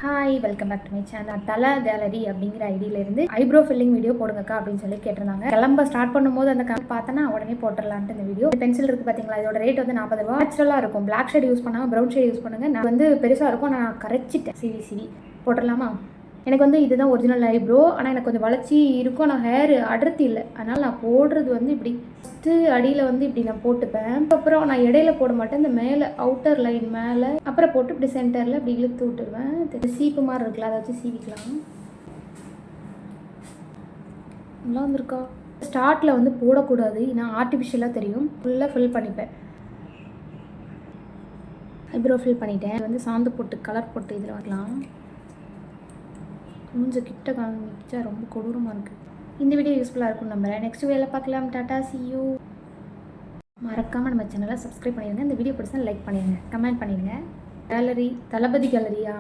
Hi welcome back to my channel. தலை gallery அப்படிங்கிற ஐடியிலேருந்து ஐப்ரோ ஃபில்லிங் வீடியோ போடுங்கக்கா அப்படின்னு சொல்லி கேட்டிருந்தாங்க. கிளம்ப ஸ்டார்ட் பண்ணும்போது அந்த கணக்கு பார்த்தோன்னா உடனே போட்டுடலான்ட்டு இந்த வீடியோ. பென்சில் இருக்குது பார்த்தீங்களா, இதோட ரேட் வந்து 40 ரூபா. நேச்சுரலாக இருக்கும். பிளாக் ஷேட் யூஸ் பண்ணாமல் ப்ரௌன் ஷேட் யூஸ் பண்ணுங்கள். நான் வந்து பெருசாக இருக்கும், நான் கரைச்சிட்டேன். சிவி போட்டுடலாமா? எனக்கு வந்து இதுதான் ஒரிஜினல் ஐப்ரோ. ஆனால் எனக்கு கொஞ்சம் வளர்ச்சி இருக்கும். நான் ஹேர் அடர்த்தி இல்லை, அதனால் நான் போடுறது வந்து இப்படி ஃபஸ்ட்டு அடியில் வந்து இப்படி நான் போட்டுப்பேன். அப்புறம் நான் இடையில போட மாட்டேன், இந்த மேலே அவுட்டர் லைன் மேலே அப்புறம் போட்டு இப்படி சென்டரில் இப்படி இழுத்து விட்டுருவேன். சீப்பு மாதிரி இருக்குல்ல, அதை வச்சு சீவிக்கலாம். நல்லா வந்திருக்கா? ஸ்டார்ட்டில் வந்து போடக்கூடாது, நான் ஆர்டிஃபிஷியலாக தெரியும். ஃபுல்லாக ஃபில் பண்ணிப்பேன். ஐப்ரோ ஃபில் பண்ணிட்டேன். வந்து சாந்து போட்டு கலர் போட்டு இதில் வரலாம். கொஞ்சம் கிட்ட காமிச்சா ரொம்ப கொடூரமாக இருக்குது. இந்த வீடியோ யூஸ்ஃபுல்லாக இருக்கும்னு நம்புறேன். நெக்ஸ்ட் வீடியோவில் பார்க்கலாம். Tata, see you. மறக்காமல் நம்ம சேனலை சப்ஸ்கிரைப் பண்ணிடுங்க. இந்த வீடியோ பிடிச்சா லைக் பண்ணிடுங்க, கமெண்ட் பண்ணிடுங்க. கேலரி தளபதி கேலரியா?